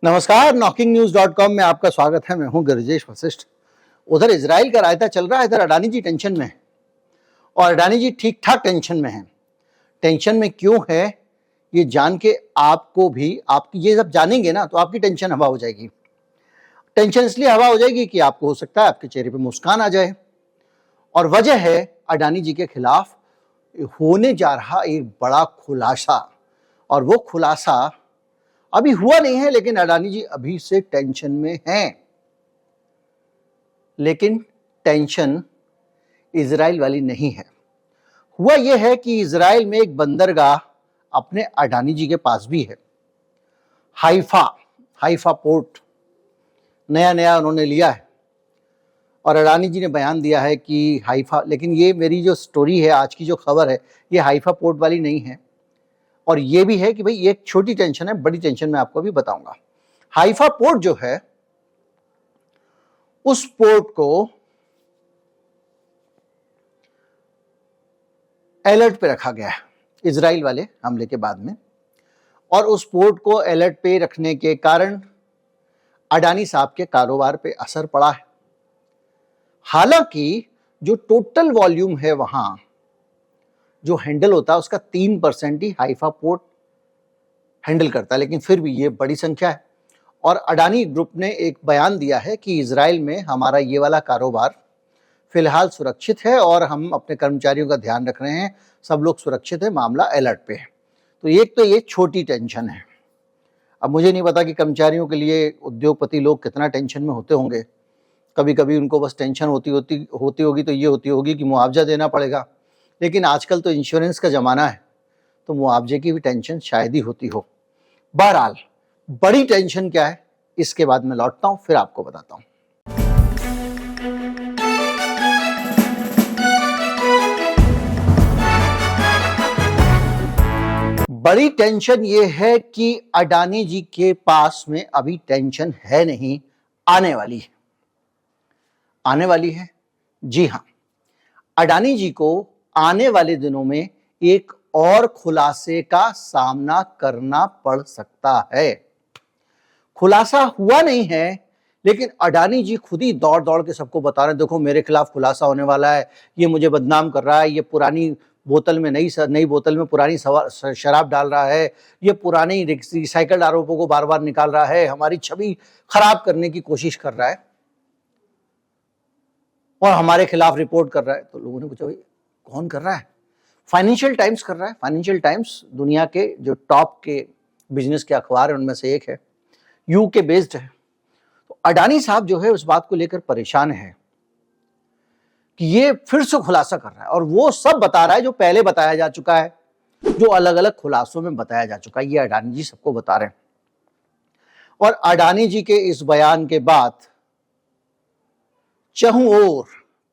नमस्कार, knocking-news.com में आपका स्वागत है। मैं हूं गिरिजेश वशिष्ठ। उधर इजराइल का रायता चल रहा है, इधर अडानी जी टेंशन में है और अडानी जी ठीक ठाक टेंशन में हैं। टेंशन में क्यों है ये जान के आपको भी, आप ये सब जानेंगे ना तो आपकी टेंशन हवा हो जाएगी। टेंशन इसलिए हवा हो जाएगी कि आपको हो सकता है आपके चेहरे पे मुस्कान आ जाए, और वजह है अडानी जी के खिलाफ होने जा रहा एक बड़ा खुलासा। और वो खुलासा अभी हुआ नहीं है, लेकिन अडानी जी अभी से टेंशन में हैं। लेकिन टेंशन इजराइल वाली नहीं है। हुआ यह है कि इजराइल में एक बंदरगाह अपने अडानी जी के पास भी है। हाइफा पोर्ट नया उन्होंने लिया है और अडानी जी ने बयान दिया है कि हाइफा, लेकिन ये मेरी जो स्टोरी है, आज की जो खबर है, ये हाइफा पोर्ट वाली नहीं है। और ये भी है कि भाई ये एक छोटी टेंशन है, बड़ी टेंशन मैं आपको भी बताऊंगा। हाइफा पोर्ट जो है, उस पोर्ट को अलर्ट पे रखा गया है इजराइल वाले हमले के बाद में, और उस पोर्ट को अलर्ट पे रखने के कारण अडानी साहब के कारोबार पे असर पड़ा है। हालांकि जो टोटल वॉल्यूम है वहां जो हैंडल होता है उसका 3% ही हाइफा पोर्ट हैंडल करता है, लेकिन फिर भी ये बड़ी संख्या है। और अडानी ग्रुप ने एक बयान दिया है कि इजराइल में हमारा ये वाला कारोबार फिलहाल सुरक्षित है और हम अपने कर्मचारियों का ध्यान रख रहे हैं, सब लोग सुरक्षित है, मामला अलर्ट पे है। तो ये छोटी टेंशन है। अब मुझे नहीं पता कि कर्मचारियों के लिए उद्योगपति लोग कितना टेंशन में होते होंगे। कभी कभी उनको बस टेंशन होती होगी तो ये होती होगी कि मुआवजा देना पड़ेगा, लेकिन आजकल तो इंश्योरेंस का ज़माना है, तो मुआवजे की भी टेंशन शायद ही होती हो। बहरहाल बड़ी टेंशन क्या है, इसके बाद मैं लौटता हूं, फिर आपको बताता हूं। बड़ी टेंशन ये है कि अडानी जी के पास में अभी टेंशन है नहीं, आने वाली है। आने वाली है, जी हां। अडानी जी को आने वाले दिनों में एक और खुलासे का सामना करना पड़ सकता है। खुलासा हुआ नहीं है, लेकिन अडानी जी खुद ही दौड़ दौड़ के सबको बता रहे हैं, देखो मेरे खिलाफ खुलासा होने वाला है, ये मुझे बदनाम कर रहा है, ये पुरानी बोतल में नई बोतल में पुरानी शराब डाल रहा है, ये पुरानी रिसाइकल्ड आरोपों को बार बार निकाल रहा है, हमारी छवि खराब करने की कोशिश कर रहा है और हमारे खिलाफ रिपोर्ट कर रहा है। तो लोगों ने पूछा, भाई कौन कर रहा है? फाइनेंशियल टाइम्स कर रहा है। फाइनेंशियल टाइम्स दुनिया के जो टॉप के बिजनेस के अखबार है उनमें से एक है, यूके बेस्ड है। तो अडानी साहब जो है उस बात को लेकर परेशान है कि ये फिर से खुलासा कर रहा है, और वो सब बता रहा है जो पहले बताया जा चुका है, जो अलग अलग खुलासों में बताया जा चुका है, ये अडानी जी सबको बता रहे हैं। और अडानी जी के इस बयान के बाद चहुं ओर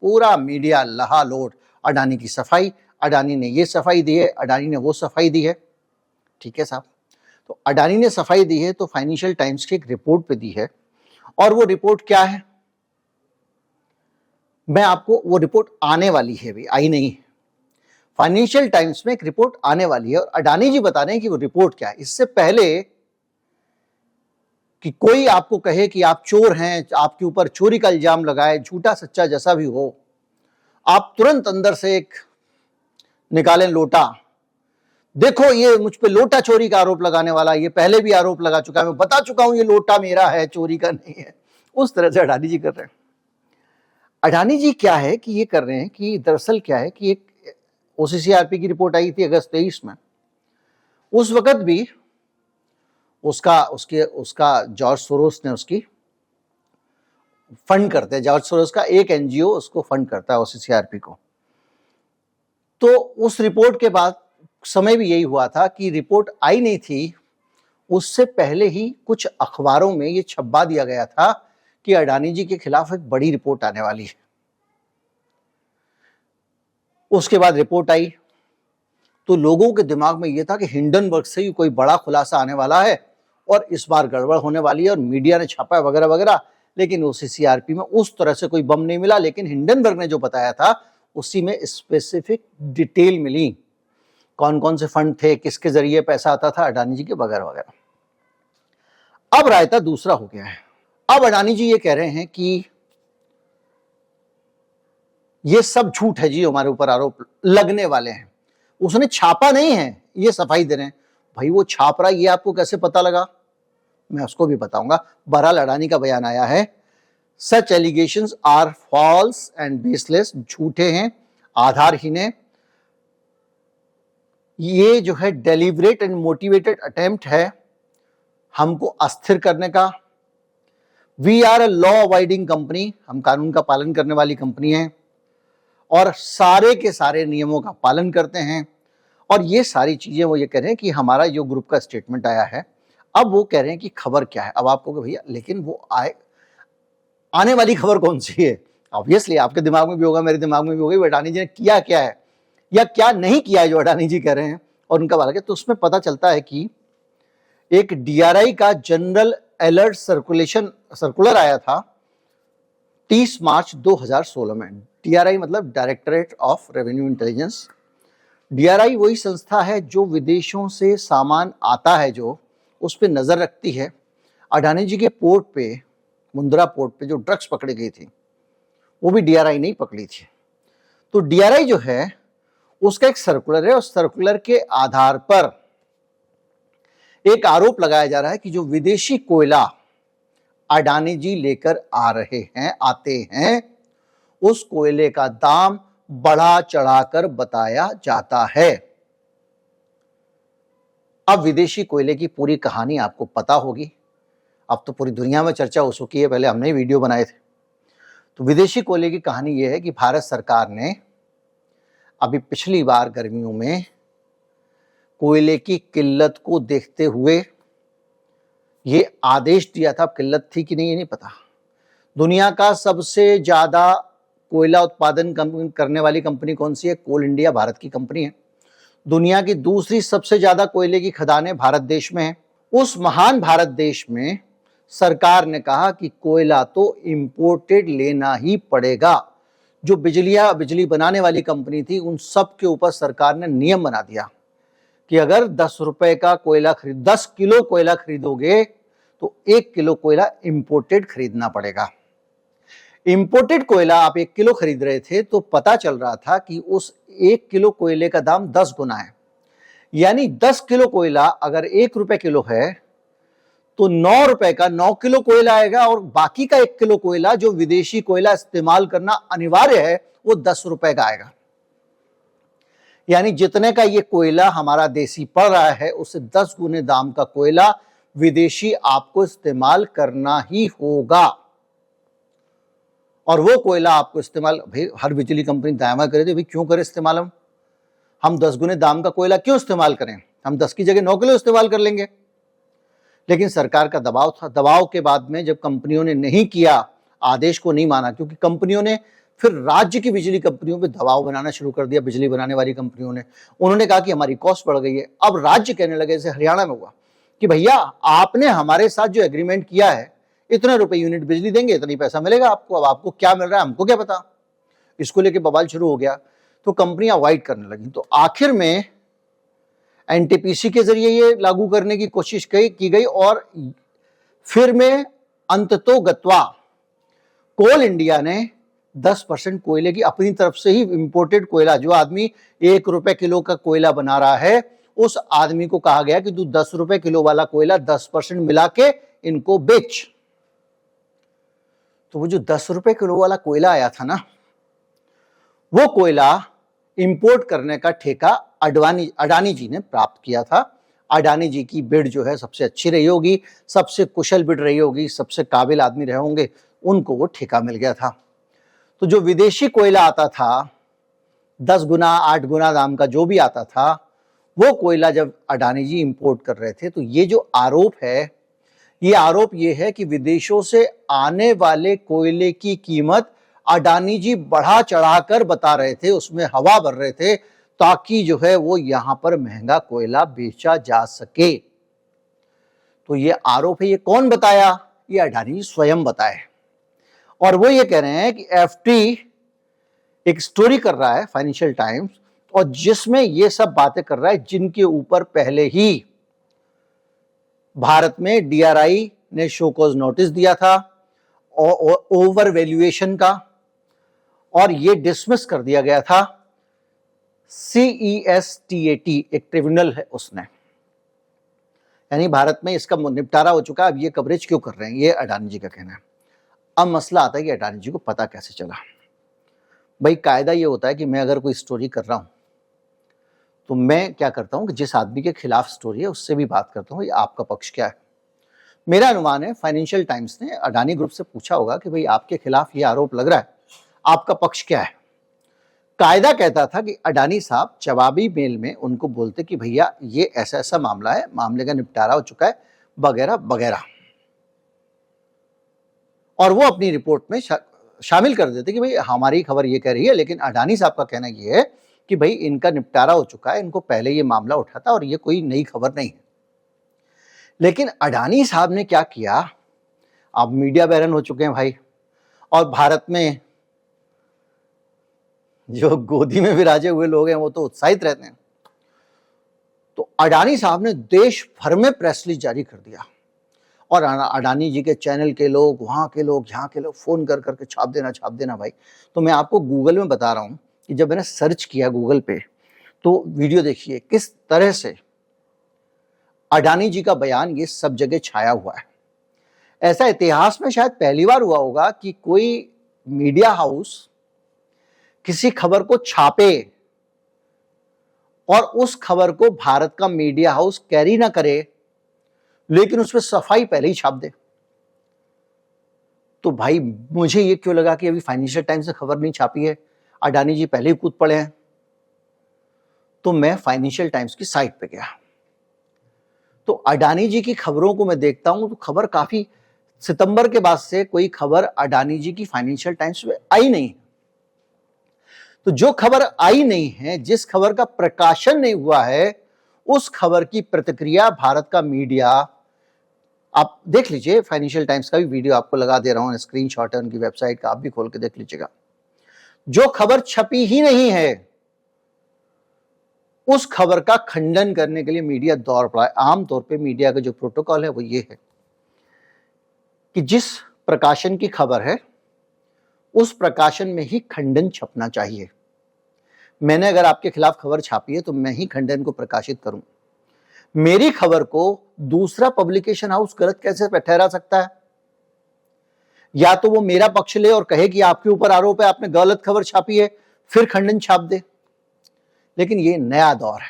पूरा मीडिया लहालोट, अडानी की सफाई, अडानी ने ये सफाई दी है, अडानी ने वो सफाई दी है। ठीक है साहब, तो अडानी ने सफाई दी है तो फाइनेंशियल टाइम्स की एक रिपोर्ट पे दी है, और वो रिपोर्ट क्या है मैं आपको, वो रिपोर्ट आने वाली है, भी आई नहीं है। फाइनेंशियल टाइम्स में एक रिपोर्ट आने वाली है और अडानी जी बता रहे हैं कि वो रिपोर्ट क्या है। इससे पहले कि कोई आपको कहे कि आप चोर हैं, आपके ऊपर चोरी का इल्जाम लगाए, झूठा सच्चा जैसा भी हो, आप तुरंत अंदर से एक निकालें लोटा, देखो ये मुझ पे लोटा चोरी का आरोप लगाने वाला, ये पहले भी आरोप लगा चुका है, मैं बता चुका हूं ये लोटा मेरा है, चोरी का नहीं है। उस तरह से अडानी जी कर रहे हैं। अडानी जी क्या है कि ये कर रहे हैं कि दरअसल क्या है कि एक ओसीसीआरपी की रिपोर्ट आई थी अगस्त 23 में, उस वक्त भी उसका जॉर्ज सोरोस ने उसकी फंड करते हैं, जॉर्ज सोरोस का एक एनजीओ उसको फंड करता है ओसीसीआरपी को। तो उस रिपोर्ट के बाद समय भी यही हुआ था कि रिपोर्ट आई नहीं थी, उससे पहले ही कुछ अखबारों में ये छपवा दिया गया था कि अडानी जी के खिलाफ एक बड़ी रिपोर्ट आने वाली है। उसके बाद रिपोर्ट आई तो लोगों के दिमाग में यह था कि हिंडनबर्ग से ही कोई बड़ा खुलासा आने वाला है और इस बार गड़बड़ होने वाली है, और मीडिया ने छापा वगैरह वगैरह, लेकिन ओसीसीआरपी में उस तरह से कोई बम नहीं मिला। लेकिन हिंडनबर्ग ने जो बताया था उसी में स्पेसिफिक डिटेल मिली, कौन कौन से फंड थे, किसके जरिए पैसा आता था अडानी जी के, वगैरह वगैरह। अब रायता दूसरा हो गया है। अब अडानी जी ये कह रहे हैं कि ये सब झूठ है जी, हमारे ऊपर आरोप लगने वाले हैं, उसने छापा नहीं है, ये सफाई दे रहे हैं। भाई वो छाप रहा है, ये आपको कैसे पता लगा? मैं उसको भी बताऊंगा। बहरहाल अडानी का बयान आया है, such allegations are false and baseless, झूठे हैं, आधारहीन है। ये जो है डेलिबरेट एंड मोटिवेटेड अटेम्प्ट है हमको अस्थिर करने का। We are a law avoiding company, हम कानून का पालन करने वाली कंपनी है और सारे के सारे नियमों का पालन करते हैं। और ये सारी चीजें वो ये कह रहे हैं कि हमारा जो ग्रुप का स्टेटमेंट आया है, अब वो कह रहे हैं कि खबर क्या है। अब आपको भैया लेकिन वो आने वाली खबर कौन सी है? ऑब्वियसली आपके दिमाग में भी होगा, मेरे दिमाग में भी होगा, अडानी जी ने किया क्या है या क्या नहीं किया है जो अडानी जी कह रहे हैं और उनका वाला। तो उसमें पता चलता है कि एक डीआरआई का जनरल अलर्ट सर्कुलर आया था 30 मार्च 2016 में। डीआरआई मतलब directorate of revenue intelligence. DRI वही संस्था है जो विदेशों से सामान आता है, जो उस पर नजर रखती है। अडानी जी के पोर्ट पे, मुंद्रा पोर्ट पे जो ड्रग्स पकड़ी गई थी वो भी डीआरआई नहीं पकड़ी थी। तो डीआरआई जो है उसका एक सर्कुलर है, उस सर्कुलर के आधार पर एक आरोप लगाया जा रहा है कि जो विदेशी कोयला अडानी जी लेकर आते हैं, उस कोयले का दाम बढ़ा चढ़ाकर बताया जाता है। अब विदेशी कोयले की पूरी कहानी आपको पता होगी, अब तो पूरी दुनिया में चर्चा हो चुकी है, पहले हमने ही वीडियो बनाए थे। तो विदेशी कोयले की कहानी यह है कि भारत सरकार ने अभी पिछली बार गर्मियों में कोयले की किल्लत को देखते हुए ये आदेश दिया था। अब किल्लत थी कि नहीं ये नहीं पता। दुनिया का सबसे ज्यादा कोयला उत्पादन करने वाली कंपनी कौन सी है? कोल इंडिया भारत की कंपनी है। दुनिया की दूसरी सबसे ज्यादा कोयले की खदानें भारत देश में है। उस महान भारत देश में सरकार ने कहा कि कोयला तो इंपोर्टेड लेना ही पड़ेगा। जो बिजली बनाने वाली कंपनी थी उन सब के ऊपर सरकार ने नियम बना दिया कि अगर 10 रुपए का कोयला 10 किलो कोयला खरीदोगे तो 1 किलो कोयला इंपोर्टेड खरीदना पड़ेगा। इंपोर्टेड कोयला आप 1 किलो खरीद रहे थे तो पता चल रहा था कि उस 1 किलो कोयले का दाम 10 गुना है। यानी 10 किलो कोयला अगर 1 रुपए किलो है तो 9 रुपए का 9 किलो कोयला आएगा और बाकी का 1 किलो कोयला जो विदेशी कोयला इस्तेमाल करना अनिवार्य है वो 10 रुपए का आएगा। यानी जितने का ये कोयला हमारा देसी पड़ रहा है उससे 10 गुने दाम का कोयला विदेशी आपको इस्तेमाल करना ही होगा। और वो कोयला आपको इस्तेमाल, भाई हर बिजली कंपनी दावा करे थे भाई क्यों करे इस्तेमाल, हम 10 गुने दाम का कोयला क्यों इस्तेमाल करें, हम 10 की जगह 9 किलो इस्तेमाल कर लेंगे। लेकिन सरकार का दबाव था। दबाव के बाद में जब कंपनियों ने नहीं किया, आदेश को नहीं माना, क्योंकि कंपनियों ने फिर राज्य की बिजली कंपनियों पे दबाव बनाना शुरू कर दिया। बिजली बनाने वाली कंपनियों ने, उन्होंने कहा कि हमारी कॉस्ट बढ़ गई है। अब राज्य कहने लगे, जैसे हरियाणा में हुआ कि भैया आपने हमारे साथ जो एग्रीमेंट किया है इतने रुपए यूनिट बिजली देंगे, इतनी पैसा मिलेगा आपको, अब आपको क्या मिल रहा है हमको क्या पता। इसको लेके बवाल शुरू हो गया तो कंपनियां अवॉइड करने लगी। तो आखिर में एनटीपीसी के जरिए ये लागू करने की कोशिश की गई और फिर में अंततोगत्वा कोल इंडिया ने 10% कोयले की अपनी तरफ से ही इंपोर्टेड कोयला, जो आदमी 1 रुपए किलो का कोयला बना रहा है उस आदमी को कहा गया कि तू 10 रुपए किलो वाला कोयला 10% मिला के इनको बेच। तो वो जो 10 रुपए किलो वाला कोयला आया था ना, वो कोयला इंपोर्ट करने का ठेका अडानी जी ने प्राप्त किया था। अडानी जी की बिड जो है सबसे अच्छी रही होगी, सबसे कुशल बिड रही होगी, सबसे काबिल आदमी रहे होंगे, उनको वो ठेका मिल गया था। तो जो विदेशी कोयला आता था 10 गुना 8 गुना दाम का जो भी आता था, वो कोयला जब अडानी जी इंपोर्ट कर रहे थे, तो ये जो आरोप है, ये आरोप ये है कि विदेशों से आने वाले कोयले की कीमत अडानी जी बढ़ा चढ़ाकर बता रहे थे, उसमें हवा भर रहे थे ताकि जो है वो यहां पर महंगा कोयला बेचा जा सके। तो ये आरोप है। ये कौन बताया? ये अडानी जी स्वयं बताए। और वो ये कह रहे हैं कि एफटी एक स्टोरी कर रहा है, फाइनेंशियल टाइम्स, और जिसमें ये सब बातें कर रहा है जिनके ऊपर पहले ही भारत में डीआरआई ने शो कॉज नोटिस दिया था ओवर वैल्यूएशन का, और ये डिसमिस कर दिया गया था। CESTAT एक ट्रिब्यूनल है उसने, यानी भारत में इसका निपटारा हो चुका है। अब ये कवरेज क्यों कर रहे हैं, ये अडानी जी का कहना है। अब मसला आता है कि अडानी जी को पता कैसे चला। भाई कायदा ये होता है कि मैं अगर कोई स्टोरी कर रहा हूं तो मैं क्या करता हूं कि जिस आदमी के खिलाफ स्टोरी है उससे भी बात करता हूं, ये आपका पक्ष क्या है। मेरा अनुमान है फाइनेंशियल टाइम्स ने अडानी ग्रुप से पूछा होगा कि भाई आपके खिलाफ ये आरोप लग रहा है, आपका पक्ष क्या है। कायदा कहता था कि अडानी साहब जवाबी मेल में उनको बोलते कि भैया ये ऐसा ऐसा मामला है, मामले का निपटारा हो चुका है, वगैरह वगैरह, और वो अपनी रिपोर्ट में शामिल कर देते कि भाई हमारी खबर ये कह रही है, लेकिन अडानी साहब का कहना ये है कि भाई इनका निपटारा हो चुका है, इनको पहले ये मामला उठा था और ये कोई नई खबर नहीं है। लेकिन अडानी साहब ने क्या किया, अब मीडिया बैरन हो चुके हैं भाई, और भारत में जो गोदी में विराजे हुए लोग हैं वो तो उत्साहित रहते हैं। तो अडानी साहब ने देश भर में प्रेस रिलीज जारी कर दिया, और अडानी जी के चैनल के लोग, वहां के लोग, यहाँ के लोग फोन कर करके छाप देना भाई। तो मैं आपको गूगल में बता रहा हूं कि जब मैंने सर्च किया गूगल पे तो वीडियो देखिए किस तरह से अडानी जी का बयान ये सब जगह छाया हुआ है। ऐसा इतिहास में शायद पहली बार हुआ होगा कि कोई मीडिया हाउस किसी खबर को छापे और उस खबर को भारत का मीडिया हाउस कैरी ना करे, लेकिन उसमें सफाई पहले ही छाप दे। तो भाई मुझे ये क्यों लगा कि अभी फाइनेंशियल टाइम्स ने खबर नहीं छापी है, अडानी जी पहले ही कूद पड़े हैं। तो मैं फाइनेंशियल टाइम्स की साइट पे गया, तो अडानी जी की खबरों को मैं देखता हूं तो खबर काफी, सितंबर के बाद से कोई खबर अडानी जी की फाइनेंशियल टाइम्स में आई नहीं। तो जो खबर आई नहीं है, जिस खबर का प्रकाशन नहीं हुआ है, उस खबर की प्रतिक्रिया भारत का मीडिया, आप देख लीजिए, फाइनेंशियल टाइम्स का भी वीडियो आपको लगा दे रहा हूं, स्क्रीनशॉट है उनकी वेबसाइट का, आप भी खोल के देख लीजिएगा। जो खबर छपी ही नहीं है उस खबर का खंडन करने के लिए मीडिया दौड़ पड़ा है। आमतौर पे मीडिया का जो प्रोटोकॉल है वो ये है कि जिस प्रकाशन की खबर है उस प्रकाशन में ही खंडन छपना चाहिए। मैंने अगर आपके खिलाफ खबर छापी है तो मैं ही खंडन को प्रकाशित करूं। मेरी खबर को दूसरा पब्लिकेशन हाउस गलत कैसे ठहरा सकता है? या तो वो मेरा पक्ष ले और कहे कि आपके ऊपर आरोप है, आपने गलत खबर छापी है, फिर खंडन छाप दे। लेकिन ये नया दौर है,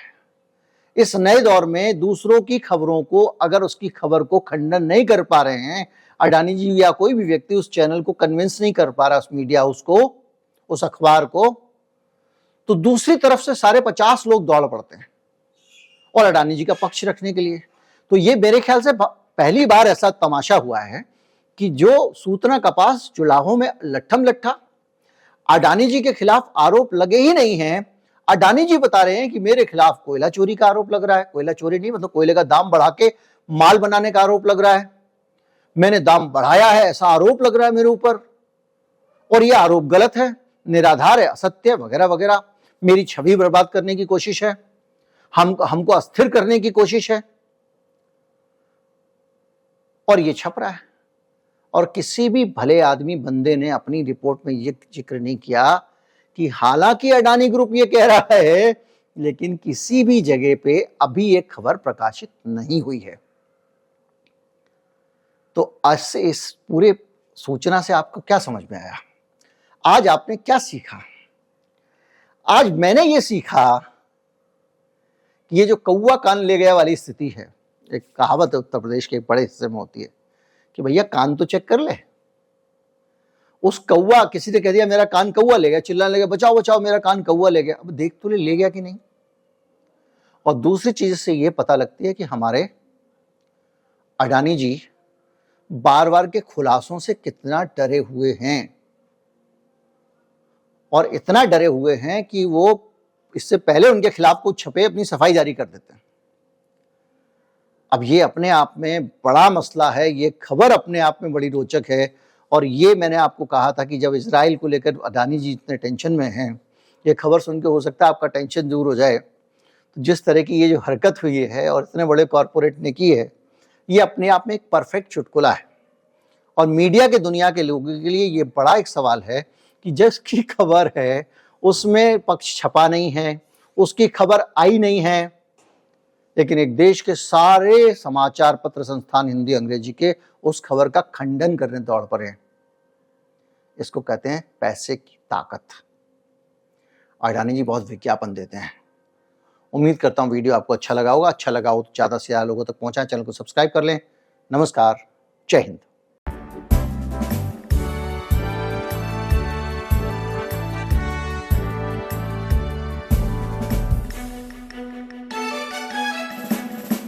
इस नए दौर में दूसरों की खबरों को, अगर उसकी खबर को खंडन नहीं कर पा रहे हैं अडानी जी या कोई भी व्यक्ति, उस चैनल को कन्विंस नहीं कर पा रहा, उस मीडिया हाउस को, उस अखबार को, तो दूसरी तरफ से सारे 50 लोग दौड़ पड़ते हैं और अडानी जी का पक्ष रखने के लिए। तो ये मेरे ख्याल से पहली बार ऐसा तमाशा हुआ है कि जो सूतना कपास जुलाहों में लट्ठम लट्ठा, अडानी जी के खिलाफ आरोप लगे ही नहीं हैं। अडानी जी बता रहे हैं कि मेरे खिलाफ कोयला चोरी का आरोप लग रहा है। कोयला चोरी नहीं, मतलब कोयले का दाम बढ़ा के माल बनाने का आरोप लग रहा है, मैंने दाम बढ़ाया है ऐसा आरोप लग रहा है मेरे ऊपर, और यह आरोप गलत है, निराधार है, असत्य, वगैरह वगैरह। मेरी छवि बर्बाद करने की कोशिश है, हमको अस्थिर करने की कोशिश है, और ये छप रहा है। और किसी भी भले आदमी बंदे ने अपनी रिपोर्ट में ये जिक्र नहीं किया कि हालांकि अडानी ग्रुप ये कह रहा है, लेकिन किसी भी जगह पे अभी ये खबर प्रकाशित नहीं हुई है। तो आज इस पूरे सूचना से आपको क्या समझ में आया? आज आपने क्या सीखा? आज मैंने ये सीखा कि ये जो कौवा कान ले गया वाली स्थिति है, एक कहावत है उत्तर प्रदेश के एक बड़े हिस्से में होती है कि भैया कान तो चेक कर ले। उस कौवा, किसी ने कह दिया मेरा कान कौवा ले गया, चिल्लाने लगे बचाओ बचाओ मेरा कान कौवा ले गया। अब देख तो ले गया कि नहीं। और दूसरी चीज से ये पता लगती है कि हमारे अडानी जी बार बार के खुलासों से कितना डरे हुए हैं, और इतना डरे हुए हैं कि वो इससे पहले उनके खिलाफ कुछ छपे अपनी सफाई जारी कर देते हैं। अब ये अपने आप में बड़ा मसला है, ये खबर अपने आप में बड़ी रोचक है। और ये मैंने आपको कहा था कि जब इजराइल को लेकर अडानी जी इतने टेंशन में हैं, ये खबर सुन के हो सकता है आपका टेंशन दूर हो जाए। तो जिस तरह की ये जो हरकत हुई है और इतने बड़े कॉरपोरेट ने की है, ये अपने आप में एक परफेक्ट चुटकुला है। और मीडिया के दुनिया के लोगों के लिए ये बड़ा एक सवाल है कि जिसकी खबर है उसमें पक्ष छपा नहीं है, उसकी खबर आई नहीं है, लेकिन एक देश के सारे समाचार पत्र संस्थान हिंदी अंग्रेजी के उस खबर का खंडन करने दौड़ पड़े हैं। इसको कहते हैं पैसे की ताकत। अडानी जी बहुत विज्ञापन देते हैं। उम्मीद करता हूं वीडियो आपको अच्छा लगा होगा। अच्छा लगा हो तो ज्यादा से ज्यादा लोगों तक पहुंचाएं, चैनल को सब्सक्राइब कर लें। नमस्कार, जय हिंद।